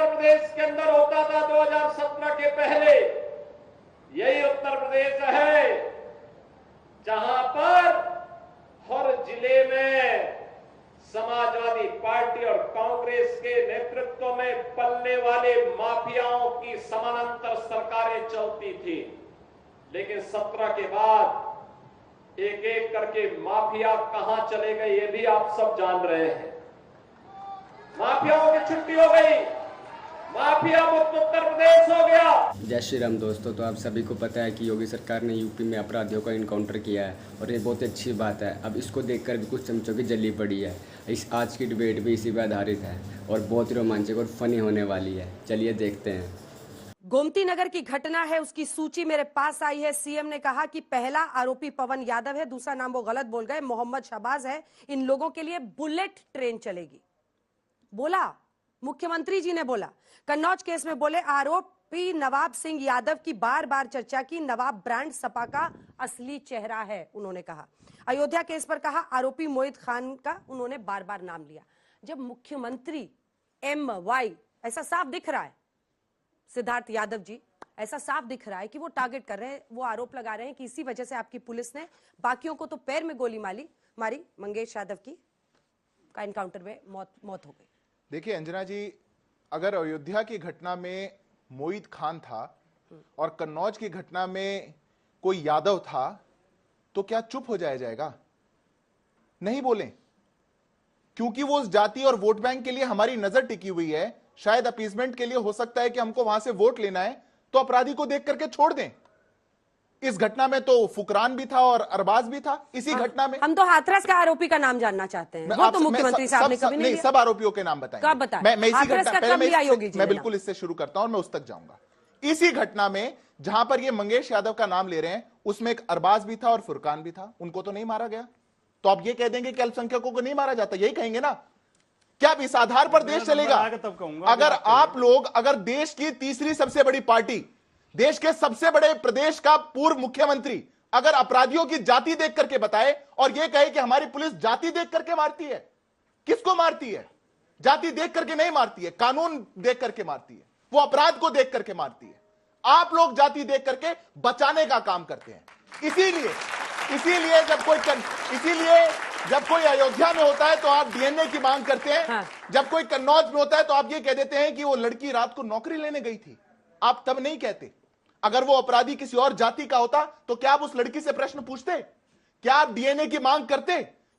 उत्तर प्रदेश के अंदर होता था 2017 के पहले, यही उत्तर प्रदेश है जहां पर हर जिले में समाजवादी पार्टी और कांग्रेस के नेतृत्व में पलने वाले माफियाओं की समानांतर सरकारें चलती थी। लेकिन 17 के बाद एक एक करके माफिया कहां चले गए ये भी आप सब जान रहे हैं। माफियाओं की छुट्टी हो गई, माफिया मुक्त उत्तर प्रदेश हो गया। जय श्री राम दोस्तों, तो आप सभी को पता है कि योगी सरकार ने यूपी में अपराधियों का इनकाउंटर किया है और ये बहुत अच्छी बात है। अब इसको देखकर भी कुछ चमचों की जली पड़ी है। आज की डिबेट भी इसी पर आधारित है और बहुत ही रोमांचक और फनी होने वाली है। चलिए देखते हैं। गोमती नगर की घटना है, उसकी सूची मेरे पास आई है। सीएम ने कहा कि पहला आरोपी पवन यादव है, दूसरा नाम वो गलत बोल गए, मोहम्मद शहबाज है। इन लोगों के लिए बुलेट ट्रेन चलेगी, बोला मुख्यमंत्री जी ने। बोला कन्नौज केस में बोले आरोपी नवाब सिंह यादव की बार बार चर्चा की, नवाब ब्रांड सपा का असली चेहरा है उन्होंने कहा। अयोध्या केस पर कहा आरोपी मोहित खान का उन्होंने बार बार नाम लिया। जब मुख्यमंत्री MY ऐसा साफ दिख रहा है, सिद्धार्थ यादव जी ऐसा साफ दिख रहा है कि वो टारगेट कर रहे हैं, वो आरोप लगा रहे हैं कि इसी वजह से आपकी पुलिस ने बाकियों को तो पैर में गोली मारी, मंगेश यादव की का एनकाउंटर में मौत हो गई। देखिए अंजना जी, अगर अयोध्या की घटना में मोहित खान था और कन्नौज की घटना में कोई यादव था तो क्या चुप हो जाएगा? नहीं बोलें, क्योंकि वो उस जाति और वोट बैंक के लिए हमारी नजर टिकी हुई है। शायद अपीसमेंट के लिए हो सकता है कि हमको वहां से वोट लेना है, तो अपराधी को देख करके छोड़ दें। इस घटना में तो फुकरान भी था और अरबाज भी था। इसी घटना में हम तो हाथरस का आरोपी का नाम जानना चाहते हैं। वो तो मुख्यमंत्री साहब ने कभी नहीं सब आरोपियों के नाम बताएंगे। कब बताएं? मैं इसी घटना मैं बिल्कुल इससे शुरू करता हूं और मैं उस तक जाऊंगा। इसी घटना में जहां पर ये मंगेश यादव का नाम ले रहे हैं, उसमें एक अरबाज भी था और फुरकान भी था। उनको तो नहीं मारा गया, तो आप ये कह देंगे कि अल्पसंख्यकों को नहीं मारा जाता, यही कहेंगे ना? क्या इस आधार पर देश चलेगा? अगर आप लोग, अगर देश की तीसरी सबसे बड़ी पार्टी, देश के सबसे बड़े प्रदेश का पूर्व मुख्यमंत्री अगर अपराधियों की जाति देख करके बताए और यह कहे कि हमारी पुलिस जाति देख करके मारती है, किसको मारती है? जाति देख करके नहीं मारती है, कानून देख करके मारती है, वो अपराध को देख करके मारती है। आप लोग जाति देख करके बचाने का काम करते हैं। इसीलिए जब कोई अयोध्या में होता है तो आप DNA की मांग करते हैं। हाँ। जब कोई कन्नौज में होता है तो आप ये कह देते हैं कि वो लड़की रात को नौकरी लेने गई थी। आप तब नहीं कहते। अगर वो अपराधी किसी और जाति का होता तो क्या आप उस लड़की से प्रश्न पूछते? क्या आप DNA की मांग करते?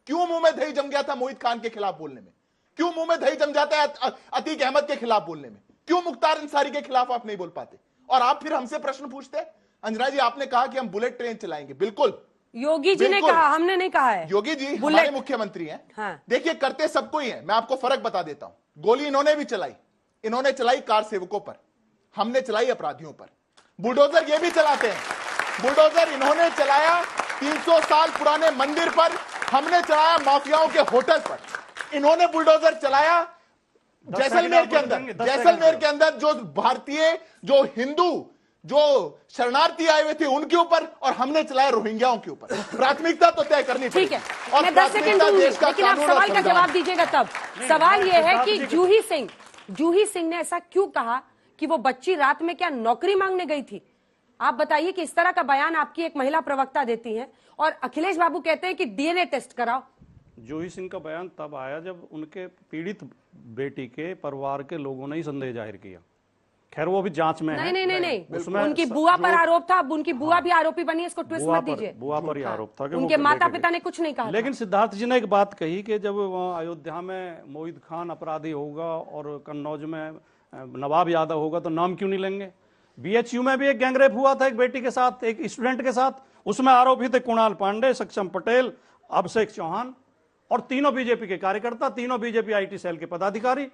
क्यों मुंह में दही जम गया था मोहित खान के खिलाफ बोलने में? क्यों मुंह में दही जम जाता है अतीक अहमद के खिलाफ बोलने में? क्यों मुख्तार अंसारी के खिलाफ आप नहीं बोल पाते और आप फिर हमसे प्रश्न पूछते? अंजना जी, आपने कहा कि हम बुलेट ट्रेन चलाएंगे। बिल्कुल, योगी जी ने कहा, हमने नहीं कहा है। योगी जी हमारे मुख्यमंत्री हैं। हाँ। देखिए, करते सबको ही है। मैं आपको फर्क बता देता हूं। गोली इन्होंने भी चलाई, इन्होंने चलाई कार सेवकों पर, हमने चलाई अपराधियों पर। बुलडोजर ये भी चलाते हैं। बुलडोजर इन्होंने चलाया 300 साल पुराने मंदिर पर, हमने चलाया माफियाओं के होटल पर। इन्होंने बुलडोजर चलाया जैसलमेर के अंदर जो भारतीय, जो हिंदू, जो शरणार्थी आए हुए थे उनके ऊपर, और हमने चलाया रोहिंग्याओं के ऊपर। प्राथमिकता तो तय करनी पड़ेगी। ठीक है, और मैं 10 सेकंड दूंगी, लेकिन आप सवाल का जवाब दीजिएगा तब। सवाल यह है कि जूही सिंह ने ऐसा क्यों कहा कि वो बच्ची रात में क्या नौकरी मांगने गई थी? आप बताइए कि इस तरह का बयान आपकी एक महिला प्रवक्ता देती है और अखिलेश बाबू कहते हैं कि DNA टेस्ट कराओ। जूही सिंह का बयान तब आया जब उनके पीड़ित बेटी के परिवार के लोगों ने ही संदेह जाहिर किया। खैर वो भी जांच में है। नहीं, उसमें उनकी बुआ पर आरोप था। अब उनकी बुआ भी आरोपी बनी है, इसको ट्विस्ट मत दीजिए। बुआ पर ही आरोप था कि उनके माता पिता ने कुछ नहीं कहा। लेकिन सिद्धार्थ जी ने एक बात कही कि जब अयोध्या में मोहित खान अपराधी होगा और कन्नौज में नवाब यादव होगा तो नाम क्यों नहीं लेंगे? BHU में भी एक गैंगरेप हुआ था एक बेटी के साथ, एक स्टूडेंट के साथ। उसमें आरोपी थे कुणाल पांडे, सक्षम पटेल, अभिषेक चौहान और तीनों बीजेपी के कार्यकर्ता, तीनों बीजेपी IT सेल के पदाधिकारी।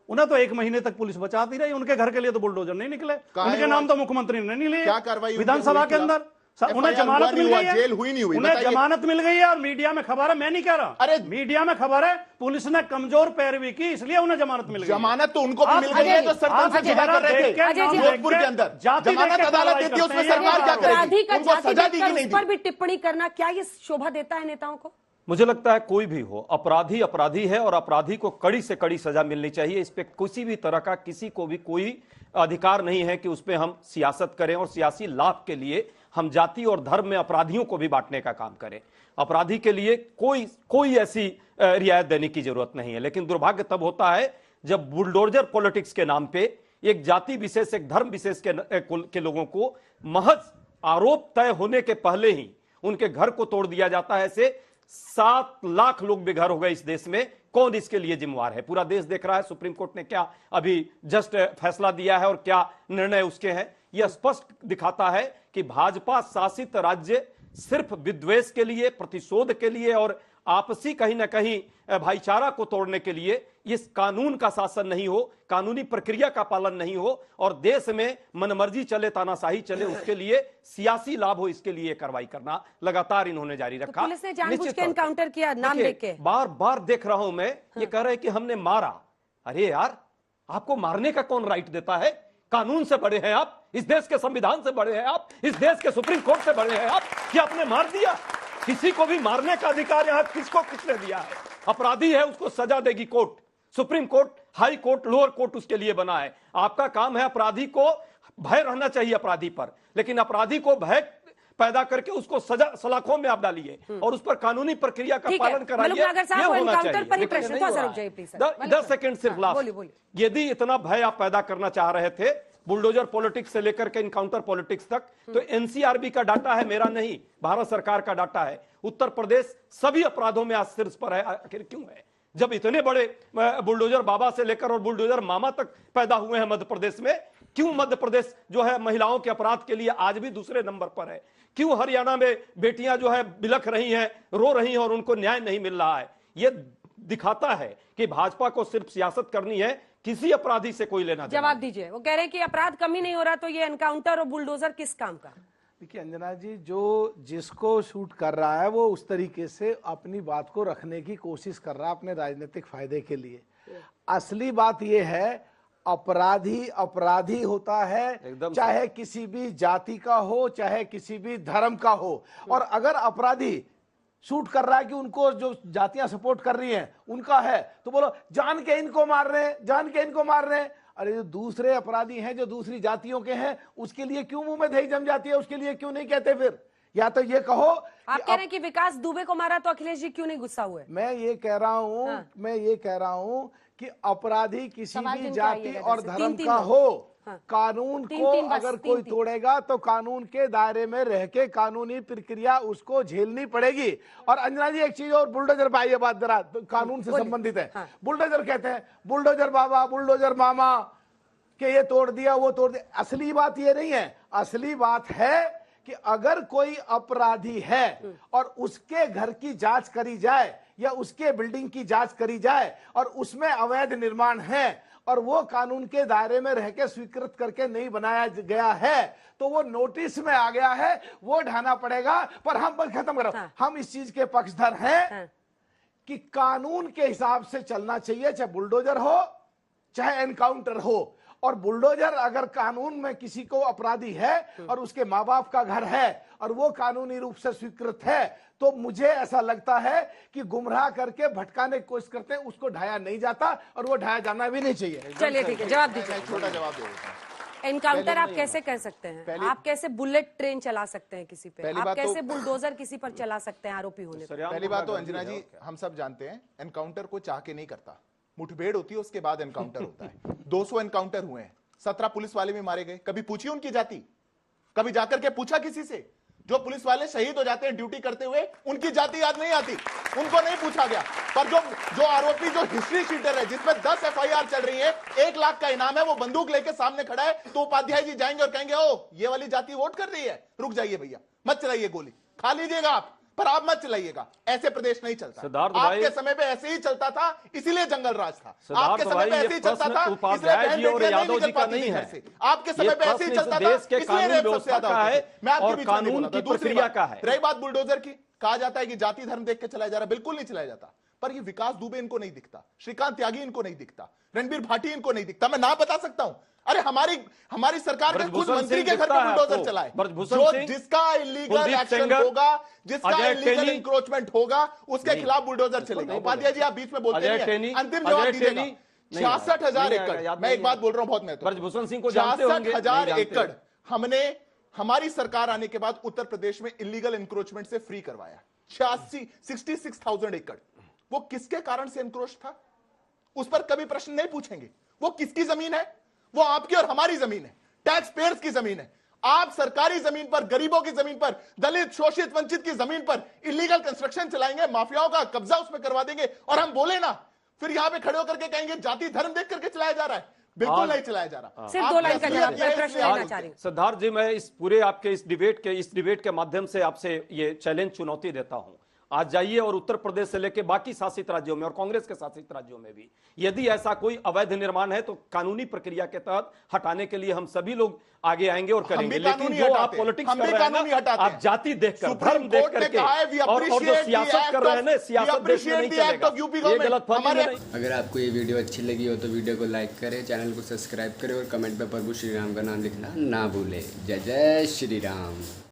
उन्हें तो 1 महीने तक पुलिस बचाती रही। उनके घर के लिए तो बुलडोजर नहीं निकले। उनके नाम तो मुख्यमंत्री ने नहीं लिए। क्या कार्रवाई विधानसभा के अंदर उन्हें जमानत मिल गई है, जेल हुई नहीं हुई, उन्हें जमानत मिल गई है और मीडिया में खबर है, मैं नहीं कह रहा। अरे मीडिया में खबर है पुलिस ने कमजोर पैरवी की इसलिए उन्हें जमानत मिल गई। जमानत तो उनको भी मिल गई है जो सरकार से जुदा कर रहे थे जोधपुर के अंदर। जमानत अदालत देती है, उसमें सरकार क्या करेगी? उनको सजा दी कि नहीं दी? पर भी टिप्पणी करना क्या ये शोभा देता है नेताओं को? मुझे लगता है कोई भी हो, अपराधी अपराधी है और अपराधी को कड़ी से कड़ी सजा मिलनी चाहिए। इस पे किसी भी तरह का किसी को भी कोई अधिकार नहीं है कि उस पे हम सियासत करें और सियासी लाभ के लिए हम जाति और धर्म में अपराधियों को भी बांटने का काम करें। अपराधी के लिए कोई ऐसी रियायत देने की जरूरत नहीं है। लेकिन दुर्भाग्य तब होता है जब बुलडोजर पॉलिटिक्स के नाम पे एक जाति विशेष, एक धर्म विशेष के लोगों को महज आरोप तय होने के पहले ही उनके घर को तोड़ दिया जाता है। ऐसे 7 लाख लोग बेघर हो गए इस देश में। कौन इसके लिए जिम्मेवार है? पूरा देश देख रहा है सुप्रीम कोर्ट ने क्या अभी जस्ट फैसला दिया है और क्या निर्णय उसके हैं। यह स्पष्ट दिखाता है कि भाजपा शासित राज्य सिर्फ विद्वेष के लिए, प्रतिशोध के लिए और आपसी कहीं ना कहीं भाईचारा को तोड़ने के लिए, इस कानून का शासन नहीं हो, कानूनी प्रक्रिया का पालन नहीं हो और देश में मनमर्जी चले, तानाशाही चले, उसके लिए सियासी लाभ हो, इसके लिए कार्रवाई करना लगातार इन्होंने जारी रखा। पुलिस ने जानबूझ के एनकाउंटर किया नाम देख के। बार बार देख रहा हूं मैं, ये कह रहे हैं कि हमने मारा। अरे यार, आपको मारने का कौन राइट देता है? कानून से बड़े हैं आप, इस देश के संविधान से बड़े हैं आप, इस देश के सुप्रीम कोर्ट से बड़े हैं आप कि आपने मार दिया। किसी को भी मारने का अधिकार यहां किसने दिया है? अपराधी है उसको सजा देगी court, supreme court, high court, lower court उसके लिए बना है। आपका काम है अपराधी को भय रहना चाहिए अपराधी पर, लेकिन अपराधी को भय पैदा करके उसको सजा सलाखों में आप डालिए और उस पर कानूनी प्रक्रिया का पालन कराइए। ये होना चाहिए। 10 सेकंड सिर्फ लास्ट। यदि इतना भय आप पैदा करना चाह रहे थे बुलडोजर पॉलिटिक्स से लेकर के इनकाउंटर पॉलिटिक्स तक, तो एनसीआरबी का डाटा है, मेरा नहीं, भारत सरकार का डाटा है। उत्तर प्रदेश सभी अपराधों में आज शीर्ष पर है। आखिर क्यों है? जब इतने बड़े बुलडोजर बाबा से लेकर और बुलडोजर मामा तक पैदा हुए हैं मध्य प्रदेश में, क्यों मध्य प्रदेश जो है महिलाओं के अपराध के लिए आज भी दूसरे नंबर पर है? क्यों हरियाणा में बेटियां जो है बिलख रही हैं, रो रही हैं और उनको न्याय नहीं मिल रहा है? यह दिखाता है कि भाजपा को सिर्फ सियासत करनी है, किसी अपराधी से कोई लेना देना। जवाब दीजिए। वो कह रहे हैं कि अपराध कम ही नहीं हो रहा, तो ये एनकाउंटर और बुलडोजर किस काम का? देखिए अंजना जी, जो जिसको शूट कर रहा है वो उस तरीके से अपनी बात को रखने की कोशिश कर रहा है अपने राजनीतिक फायदे के लिए। असली बात ये है, अपराधी अपराधी होता है, चाहे किसी भी जाति का हो, चाहे किसी भी धर्म का हो। और अगर अपराधी शूट कर रहा है कि उनको जो जातियां सपोर्ट कर रही हैं उनका है, तो बोलो जान के इनको मार रहे हैं, जान के इनको मार रहे हैं। अरे जो दूसरे अपराधी हैं, जो दूसरी जातियों के हैं, उसके लिए क्यों मुंह में दही जम जाती है? उसके लिए क्यों नहीं कहते? फिर या तो ये कहो आप कह रहे हैं कि विकास दुबे को मारा तो अखिलेश जी क्यों नहीं गुस्सा हुए? मैं ये कह रहा हूं, मैं ये कह रहा हूं कि अपराधी किसी भी जाति और धर्म का हो, कानून को अगर कोई तोड़ेगा तो कानून के दायरे में रह के कानूनी प्रक्रिया उसको झेलनी पड़ेगी। और अंजना जी एक चीज और, बुलडोजर भाई, ये बात जरा कानून से संबंधित है। बुलडोजर कहते हैं, बुलडोजर बाबा, बुलडोजर मामा के ये तोड़ दिया, वो तोड़ दिया। असली बात ये नहीं है। असली बात है कि अगर कोई अपराधी है और उसके घर की जांच करी जाए या उसके बिल्डिंग की जांच करी जाए और उसमें अवैध निर्माण है और वो कानून के दायरे में रह के स्वीकृत करके नहीं बनाया गया है, तो वो नोटिस में आ गया है, वो ढाना पड़ेगा। पर हम खत्म करो, हम इस चीज के पक्षधर हैं कि कानून के हिसाब से चलना चाहिए, चाहे बुलडोजर हो चाहे एनकाउंटर हो। और बुलडोजर अगर कानून में किसी को अपराधी है और उसके माँ बाप का घर है और वो कानूनी रूप से स्वीकृत है, तो मुझे ऐसा लगता है कि गुमराह करके भटकाने की कोशिश करते हैं, उसको ढाया नहीं जाता और वो ढाया जाना भी नहीं चाहिए। चलिए ठीक है, जवाब दीजिए। छोटा जवाब दे देता हूं। एनकाउंटर आप कैसे कर सकते हैं? आप कैसे बुलेट ट्रेन चला सकते हैं किसी पे? आप कैसे बुलडोजर किसी पर चला सकते हैं आरोपी होने पर? पहली बात तो अंजना जी, हम सब जानते हैं एनकाउंटर को चाह के नहीं करता, मुठभेड़ होती है उसके बाद एनकाउंटर होता है। 200 एनकाउंटर हुए हैं, 17 पुलिस वाले भी मारे गए। कभी पूछी उनकी जाति? कभी जाकर के पूछा किसी से? जो पुलिस वाले शहीद हो जाते हैं ड्यूटी करते हुए, उनकी जाति याद नहीं आती, उनको नहीं पूछा गया। पर जो आरोपी, जो हिस्ट्री शीटर है, जिसमें 10 FIR चल रही है, 1 लाख का इनाम है, वो बंदूक लेके सामने खड़ा है, तो उपाध्याय जी जाएंगे और कहेंगे ओ ये वाली जाति वोट कर रही है, रुक जाइए भैया, मत चलाइए गोली, खा लीजिएगा आप, पर आप मत चलाइएगा। ऐसे प्रदेश नहीं चलता। आपके समय पे ऐसे ही चलता था, इसीलिए जंगल राज था। आपके समय पे ऐसे ही चलता था, उपाध्याय जी और यादव जी का नहीं है। आपके समय पे ऐसे ही चलता था, इसलिए रेप सबसे ज्यादा होता है। मैं आपके बीच में बोला था। दूसरी बात, रही बात बुलडोजर की, कहा जाता है कि जाति धर्म देख के चलाया जा रहा है, बिल्कुल नहीं चलाया जाता। पर ये विकास दुबे इनको नहीं दिखता, श्रीकांत त्यागी इनको नहीं दिखता, रणबीर भाटी इनको नहीं दिखता। मैं नाम बता सकता हूं। अरे हमारी सरकार ने खुद मंत्री के घर पे बुलडोजर चलाए। जो जिसका इलीगल एक्शन होगा, जिसका इलीगल इंक्रोचमेंट होगा, उसके खिलाफ बुलडोजर चलेगा। उपाध्याय जी, आप बीच में बोलते हैं, अंतिम जवाब दीजिएगा। 66,000 एकड़, मैं एक बात बोल रहा हूं बहुत महत्वपूर्ण, 66,000 एकड़ हमने हमारी सरकार आने के बाद उत्तर प्रदेश में इलीगल इंक्रोचमेंट से फ्री करवाया। 66,000 एकड़, वो किसके कारण से इंक्रोच था, उस पर कभी प्रश्न नहीं पूछेंगे। वो किसकी जमीन है? वो आपकी और हमारी जमीन है, टैक्स पेयर्स की जमीन है। आप सरकारी जमीन पर, गरीबों की जमीन पर, दलित, शोषित, वंचित की जमीन पर इलीगल कंस्ट्रक्शन चलाएंगे, माफियाओं का कब्जा उसमें करवा देंगे, और हम बोले ना, फिर यहां पे खड़े होकर के कहेंगे जाति धर्म देख करके चलाया जा रहा है। बिल्कुल नहीं चलाया जा रहा। सिर्फ 2 लाइन का जवाब, मैं प्रश्न लेना चाह रही हूं। सिद्धार्थ जी, मैं इस पूरे आपके इस डिबेट के माध्यम से आपसे ये चैलेंज, चुनौती देता हूं। आज जाइए और उत्तर प्रदेश से लेकर बाकी शासित राज्यों में और कांग्रेस के शासित राज्यों में भी यदि ऐसा कोई अवैध निर्माण है तो कानूनी प्रक्रिया के तहत हटाने के लिए हम सभी लोग आगे आएंगे और करेंगे। लेकिन जो आप पॉलिटिक्स कर रहे हैं ना, आप जाति देखकर, धर्म देख करके और जो सियासत कर रहे हैं ना, सियासत देश में नहीं चलेगा, ये गलतफहमी नहीं। अगर आपको ये वीडियो अच्छी लगी हो तो वीडियो को लाइक करें, चैनल को सब्सक्राइब करें और कमेंट में प्रभु श्री राम का नाम लिखना ना भूलें। जय जय श्री राम।